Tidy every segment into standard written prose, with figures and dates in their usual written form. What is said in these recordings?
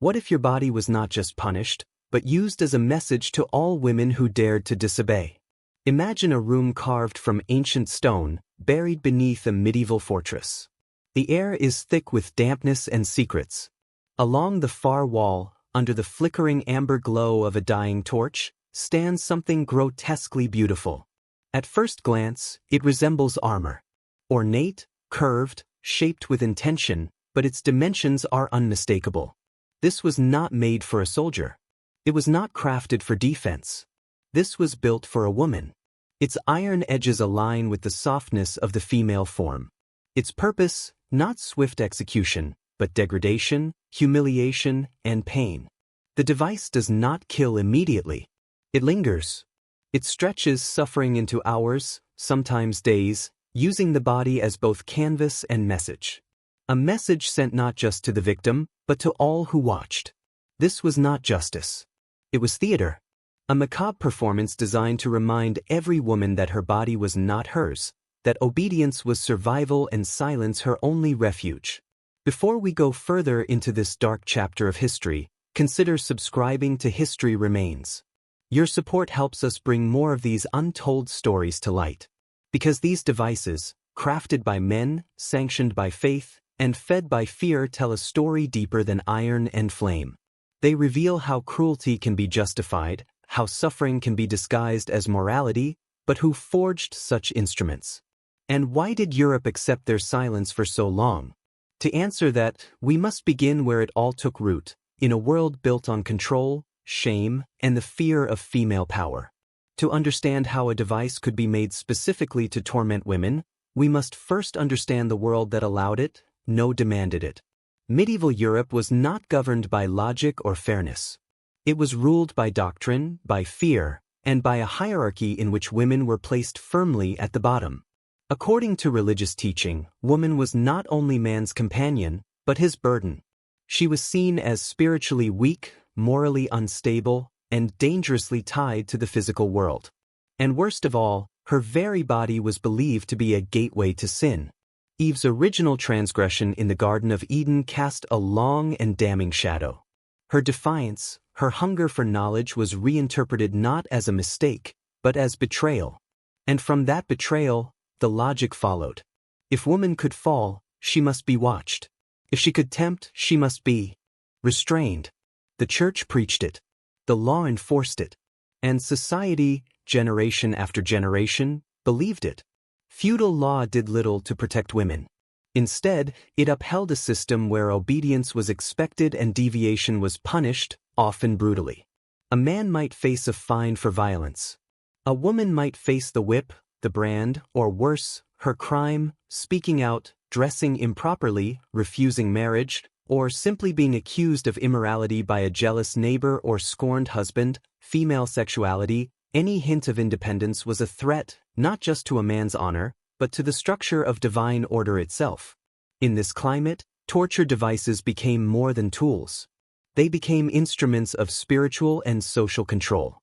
What if your body was not just punished, but used as a message to all women who dared to disobey? Imagine a room carved from ancient stone, buried beneath a medieval fortress. The air is thick with dampness and secrets. Along the far wall, under the flickering amber glow of a dying torch, stands something grotesquely beautiful. At first glance, it resembles armor. Ornate, curved, shaped with intention, but its dimensions are unmistakable. This was not made for a soldier. It was not crafted for defense. This was built for a woman. Its iron edges align with the softness of the female form. Its purpose, not swift execution, but degradation, humiliation, and pain. The device does not kill immediately. It lingers. It stretches suffering into hours, sometimes days, using the body as both canvas and message. A message sent not just to the victim, but to all who watched. This was not justice. It was theater. A macabre performance designed to remind every woman that her body was not hers, that obedience was survival and silence her only refuge. Before we go further into this dark chapter of history, consider subscribing to History Remains. Your support helps us bring more of these untold stories to light. Because these devices, crafted by men, sanctioned by faith, and fed by fear, tell a story deeper than iron and flame. They reveal how cruelty can be justified, how suffering can be disguised as morality, but who forged such instruments? And why did Europe accept their silence for so long? To answer that, we must begin where it all took root, in a world built on control, shame, and the fear of female power. To understand how a device could be made specifically to torment women, we must first understand the world that allowed it, no demanded it. Medieval Europe was not governed by logic or fairness. It was ruled by doctrine, by fear, and by a hierarchy in which women were placed firmly at the bottom. According to religious teaching, woman was not only man's companion, but his burden. She was seen as spiritually weak, morally unstable, and dangerously tied to the physical world. And worst of all, her very body was believed to be a gateway to sin. Eve's original transgression in the Garden of Eden cast a long and damning shadow. Her defiance, her hunger for knowledge was reinterpreted not as a mistake, but as betrayal. And from that betrayal, the logic followed. If woman could fall, she must be watched. If she could tempt, she must be restrained. The church preached it. The law enforced it. And society, generation after generation, believed it. Feudal law did little to protect women. Instead, it upheld a system where obedience was expected and deviation was punished, often brutally. A man might face a fine for violence. A woman might face the whip, the brand, or worse, her crime, speaking out, dressing improperly, refusing marriage, or simply being accused of immorality by a jealous neighbor or scorned husband. Female sexuality, any hint of independence was a threat, not just to a man's honor, but to the structure of divine order itself. In this climate, torture devices became more than tools. They became instruments of spiritual and social control.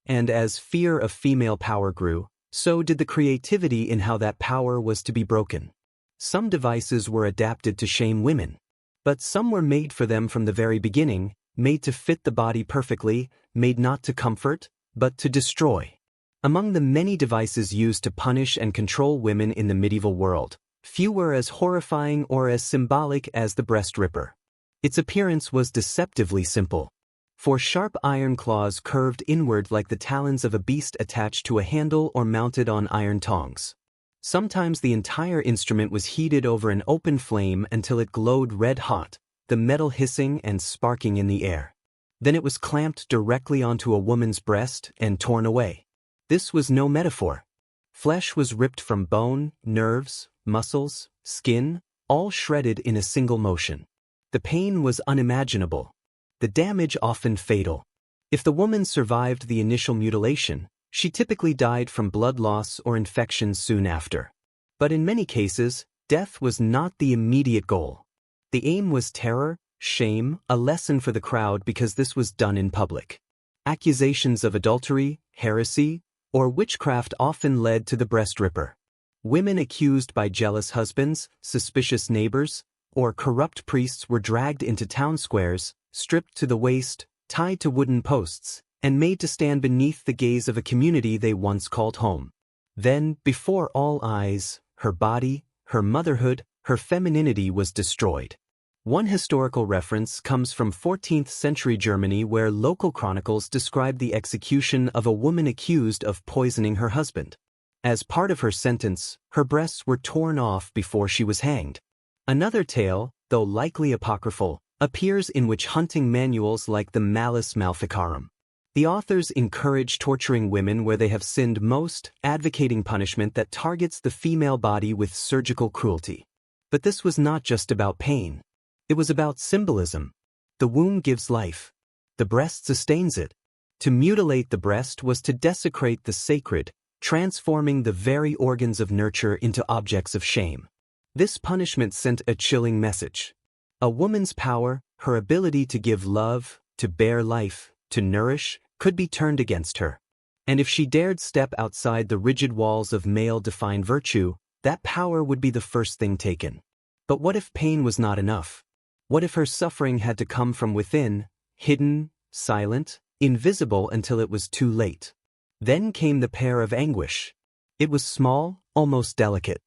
And as fear of female power grew, so did the creativity in how that power was to be broken. Some devices were adapted to shame women. But some were made for them from the very beginning, made to fit the body perfectly, made not to comfort, but to destroy. Among the many devices used to punish and control women in the medieval world, few were as horrifying or as symbolic as the breast ripper. Its appearance was deceptively simple. Four sharp iron claws curved inward like the talons of a beast attached to a handle or mounted on iron tongs. Sometimes the entire instrument was heated over an open flame until it glowed red-hot, the metal hissing and sparking in the air. Then it was clamped directly onto a woman's breast and torn away. This was no metaphor. Flesh was ripped from bone, nerves, muscles, skin, all shredded in a single motion. The pain was unimaginable. The damage often fatal. If the woman survived the initial mutilation, she typically died from blood loss or infection soon after. But in many cases, death was not the immediate goal. The aim was terror, shame, a lesson for the crowd because this was done in public. Accusations of adultery, heresy, or witchcraft often led to the breast ripper. Women accused by jealous husbands, suspicious neighbors, or corrupt priests were dragged into town squares, stripped to the waist, tied to wooden posts, and made to stand beneath the gaze of a community they once called home. Then, before all eyes, her body, her motherhood, her femininity was destroyed. One historical reference comes from 14th century Germany, where local chronicles describe the execution of a woman accused of poisoning her husband. As part of her sentence, her breasts were torn off before she was hanged. Another tale, though likely apocryphal, appears in witch hunting manuals like the Malus Maleficarum. The authors encourage torturing women where they have sinned most, advocating punishment that targets the female body with surgical cruelty. But this was not just about pain. It was about symbolism. The womb gives life. The breast sustains it. To mutilate the breast was to desecrate the sacred, transforming the very organs of nurture into objects of shame. This punishment sent a chilling message. A woman's power, her ability to give love, to bear life, to nourish, could be turned against her. And if she dared step outside the rigid walls of male-defined virtue, that power would be the first thing taken. But what if pain was not enough? What if her suffering had to come from within, hidden, silent, invisible until it was too late? Then came the Pear of Anguish. It was small, almost delicate.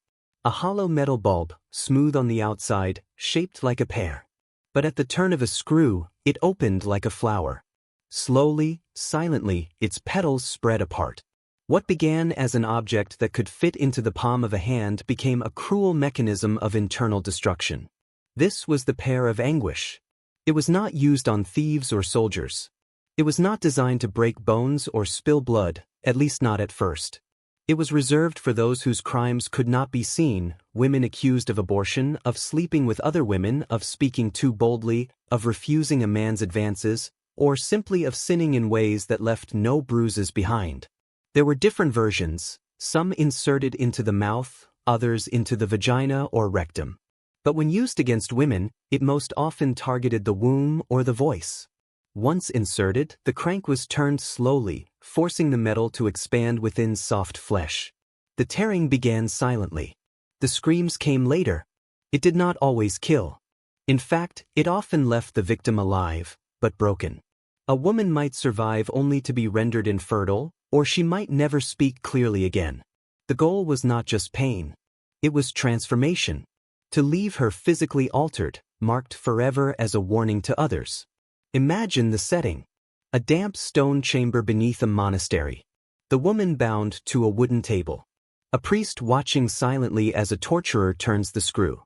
A hollow metal bulb, smooth on the outside, shaped like a pear. But at the turn of a screw, it opened like a flower. Slowly, silently, its petals spread apart. What began as an object that could fit into the palm of a hand became a cruel mechanism of internal destruction. This was the Pear of Anguish. It was not used on thieves or soldiers. It was not designed to break bones or spill blood, at least not at first. It was reserved for those whose crimes could not be seen, women accused of abortion, of sleeping with other women, of speaking too boldly, of refusing a man's advances, or simply of sinning in ways that left no bruises behind. There were different versions, some inserted into the mouth, others into the vagina or rectum. But when used against women, it most often targeted the womb or the voice. Once inserted, the crank was turned slowly, forcing the metal to expand within soft flesh. The tearing began silently. The screams came later. It did not always kill. In fact, it often left the victim alive, but broken. A woman might survive only to be rendered infertile, or she might never speak clearly again. The goal was not just pain. It was transformation. To leave her physically altered, marked forever as a warning to others. Imagine the setting. A damp stone chamber beneath a monastery. The woman bound to a wooden table. A priest watching silently as a torturer turns the screw.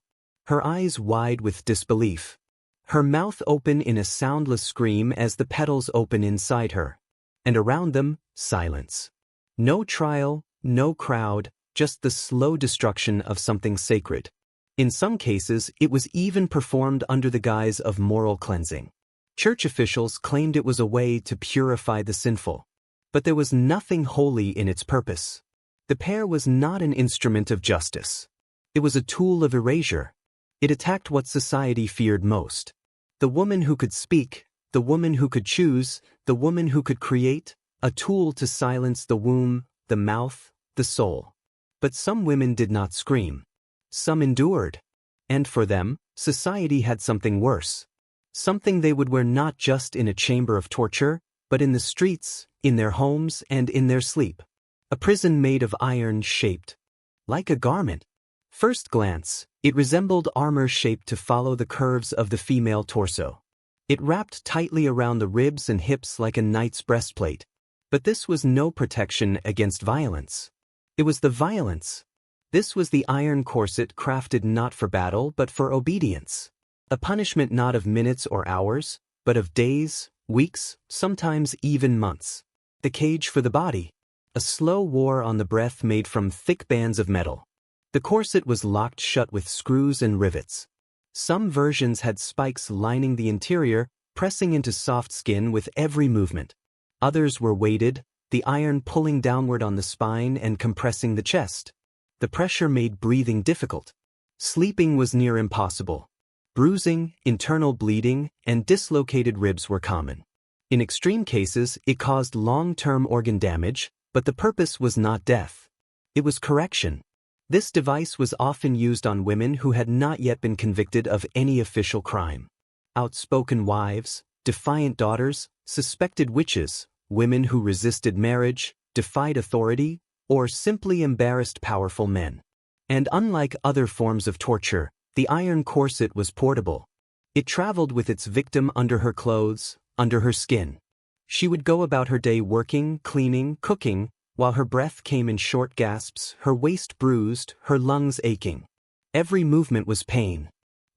Her eyes wide with disbelief. Her mouth open in a soundless scream as the petals open inside her. And around them, silence. No trial, no crowd, just the slow destruction of something sacred. In some cases, it was even performed under the guise of moral cleansing. Church officials claimed it was a way to purify the sinful. But there was nothing holy in its purpose. The pear was not an instrument of justice. It was a tool of erasure. It attacked what society feared most. The woman who could speak, the woman who could choose, the woman who could create, a tool to silence the womb, the mouth, the soul. But some women did not scream. Some endured. And for them, society had something worse. Something they would wear not just in a chamber of torture, but in the streets, in their homes, and in their sleep. A prison made of iron shaped like a garment. First glance, it resembled armor shaped to follow the curves of the female torso. It wrapped tightly around the ribs and hips like a knight's breastplate. But this was no protection against violence. It was the violence. This was the Iron Corset, crafted not for battle but for obedience. A punishment not of minutes or hours, but of days, weeks, sometimes even months. The cage for the body. A slow war on the breath made from thick bands of metal. The corset was locked shut with screws and rivets. Some versions had spikes lining the interior, pressing into soft skin with every movement. Others were weighted, the iron pulling downward on the spine and compressing the chest. The pressure made breathing difficult. Sleeping was near impossible. Bruising, internal bleeding, and dislocated ribs were common. In extreme cases, it caused long-term organ damage, but the purpose was not death. It was correction. This device was often used on women who had not yet been convicted of any official crime. Outspoken wives, defiant daughters, suspected witches, women who resisted marriage, defied authority, or simply embarrassed powerful men. And unlike other forms of torture, the iron corset was portable. It traveled with its victim under her clothes, under her skin. She would go about her day working, cleaning, cooking, while her breath came in short gasps, her waist bruised, her lungs aching. Every movement was pain.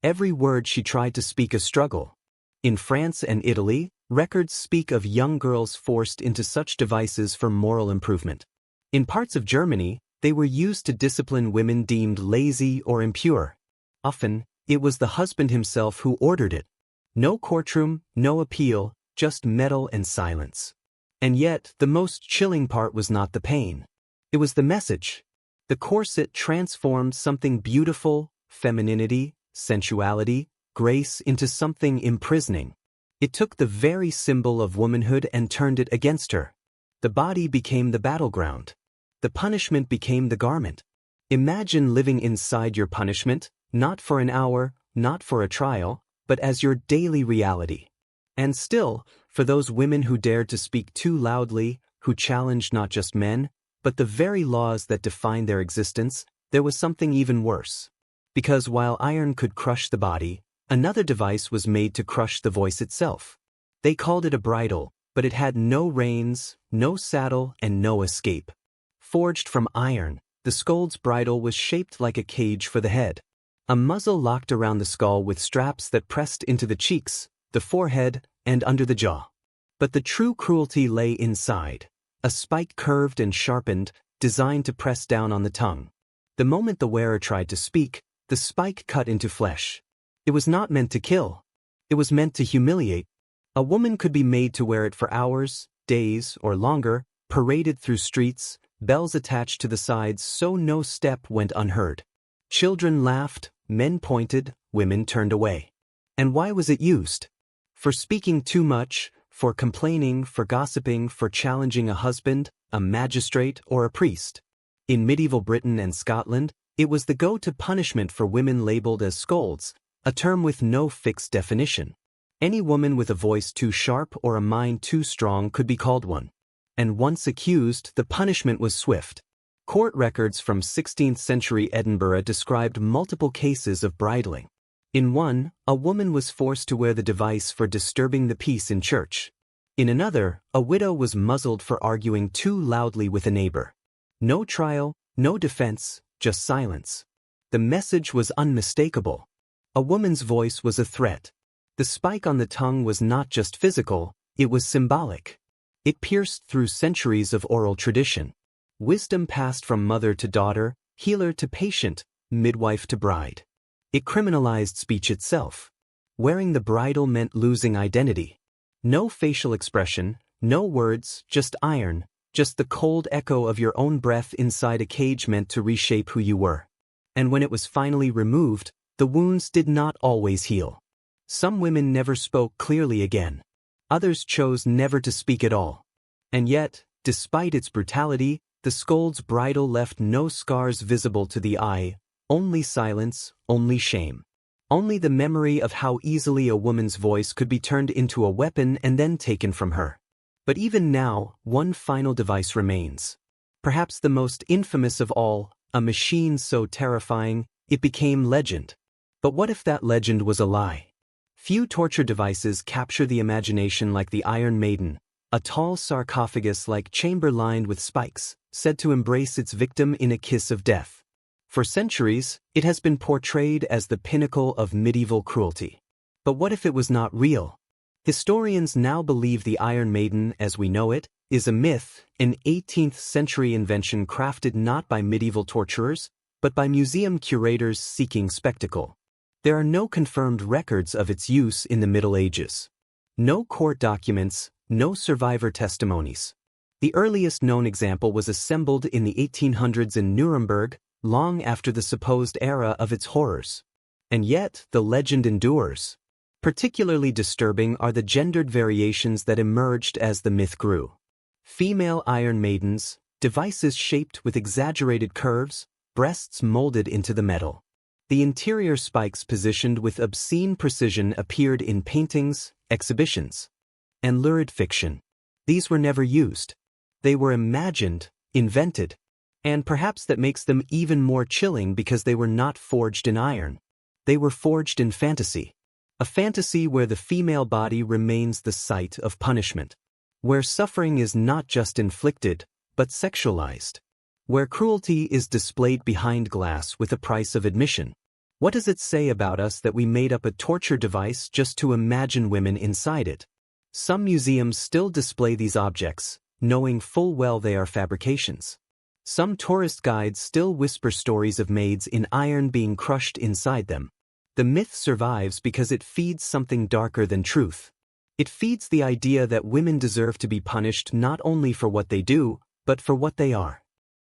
Every word she tried to speak a struggle. In France and Italy, records speak of young girls forced into such devices for moral improvement. In parts of Germany, they were used to discipline women deemed lazy or impure. Often, it was the husband himself who ordered it. No courtroom, no appeal, just metal and silence. And yet, the most chilling part was not the pain. It was the message. The corset transformed something beautiful, femininity, sensuality, grace into something imprisoning. It took the very symbol of womanhood and turned it against her. The body became the battleground. The punishment became the garment. Imagine living inside your punishment, not for an hour, not for a trial, but as your daily reality. And still, for those women who dared to speak too loudly, who challenged not just men, but the very laws that defined their existence, there was something even worse. Because while iron could crush the body, another device was made to crush the voice itself. They called it a bridle, but it had no reins, no saddle, and no escape. Forged from iron, the Scold's bridle was shaped like a cage for the head. A muzzle locked around the skull with straps that pressed into the cheeks, the forehead, and under the jaw. But the true cruelty lay inside. A spike curved and sharpened, designed to press down on the tongue. The moment the wearer tried to speak, the spike cut into flesh. It was not meant to kill. It was meant to humiliate. A woman could be made to wear it for hours, days, or longer, paraded through streets, bells attached to the sides so no step went unheard. Children laughed, men pointed, women turned away. And why was it used? For speaking too much, for complaining, for gossiping, for challenging a husband, a magistrate, or a priest. In medieval Britain and Scotland, it was the go-to punishment for women labeled as scolds, a term with no fixed definition. Any woman with a voice too sharp or a mind too strong could be called one. And once accused, the punishment was swift. Court records from 16th century Edinburgh described multiple cases of bridling. In one, a woman was forced to wear the device for disturbing the peace in church. In another, a widow was muzzled for arguing too loudly with a neighbor. No trial, no defense, just silence. The message was unmistakable. A woman's voice was a threat. The spike on the tongue was not just physical, it was symbolic. It pierced through centuries of oral tradition. Wisdom passed from mother to daughter, healer to patient, midwife to bride. It criminalized speech itself. Wearing the bridle meant losing identity. No facial expression, no words, just iron, just the cold echo of your own breath inside a cage meant to reshape who you were. And when it was finally removed, the wounds did not always heal. Some women never spoke clearly again. Others chose never to speak at all. And yet, despite its brutality, the Scold's bridle left no scars visible to the eye, only silence, only shame. Only the memory of how easily a woman's voice could be turned into a weapon and then taken from her. But even now, one final device remains. Perhaps the most infamous of all, a machine so terrifying, it became legend. But what if that legend was a lie? Few torture devices capture the imagination like the Iron Maiden, a tall sarcophagus-like chamber lined with spikes, said to embrace its victim in a kiss of death. For centuries, it has been portrayed as the pinnacle of medieval cruelty. But what if it was not real? Historians now believe the Iron Maiden, as we know it, is a myth, an 18th-century invention crafted not by medieval torturers, but by museum curators seeking spectacle. There are no confirmed records of its use in the Middle Ages. No court documents, no survivor testimonies. The earliest known example was assembled in the 1800s in Nuremberg, long after the supposed era of its horrors. And yet, the legend endures. Particularly disturbing are the gendered variations that emerged as the myth grew. Female Iron Maidens, devices shaped with exaggerated curves, breasts molded into the metal. The interior spikes positioned with obscene precision appeared in paintings, exhibitions, and lurid fiction. These were never used. They were imagined, invented, and perhaps that makes them even more chilling because they were not forged in iron. They were forged in fantasy. A fantasy where the female body remains the site of punishment. Where suffering is not just inflicted, but sexualized. Where cruelty is displayed behind glass with a price of admission. What does it say about us that we made up a torture device just to imagine women inside it? Some museums still display these objects, knowing full well they are fabrications. Some tourist guides still whisper stories of maids in iron being crushed inside them. The myth survives because it feeds something darker than truth. It feeds the idea that women deserve to be punished not only for what they do, but for what they are.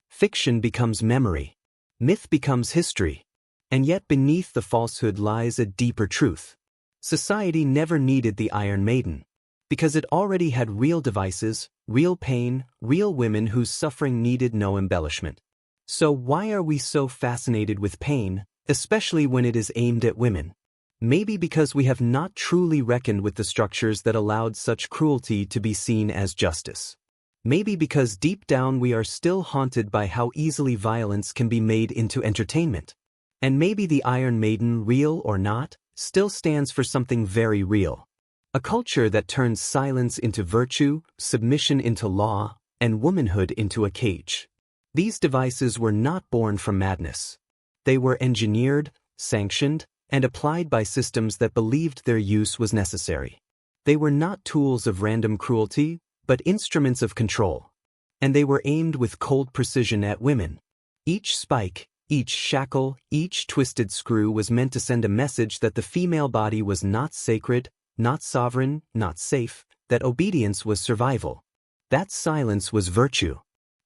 Fiction becomes memory. Myth becomes history. And yet beneath the falsehood lies a deeper truth. Society never needed the Iron Maiden. Because it already had real devices, real pain, real women whose suffering needed no embellishment. So why are we so fascinated with pain, especially when it is aimed at women? Maybe because we have not truly reckoned with the structures that allowed such cruelty to be seen as justice. Maybe because deep down we are still haunted by how easily violence can be made into entertainment. And maybe the Iron Maiden, real or not, still stands for something very real. A culture that turns silence into virtue, submission into law, and womanhood into a cage. These devices were not born from madness. They were engineered, sanctioned, and applied by systems that believed their use was necessary. They were not tools of random cruelty, but instruments of control. And they were aimed with cold precision at women. Each spike, each shackle, each twisted screw was meant to send a message that the female body was not sacred, not sovereign, not safe, that obedience was survival. That silence was virtue.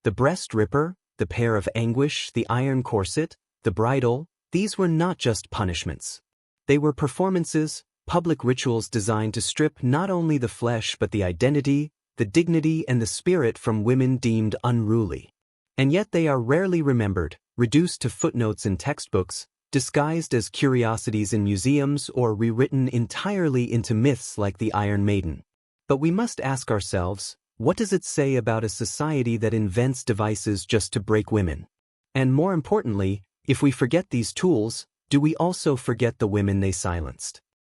The breast ripper, the Pear of Anguish, the Iron Corset, the Bridle, these were not just punishments. They were performances, public rituals designed to strip not only the flesh but the identity, the dignity and the spirit from women deemed unruly. And yet they are rarely remembered, reduced to footnotes in textbooks, disguised as curiosities in museums or rewritten entirely into myths like the Iron Maiden. But we must ask ourselves, what does it say about a society that invents devices just to break women? And more importantly, if we forget these tools, do we also forget the women they silenced?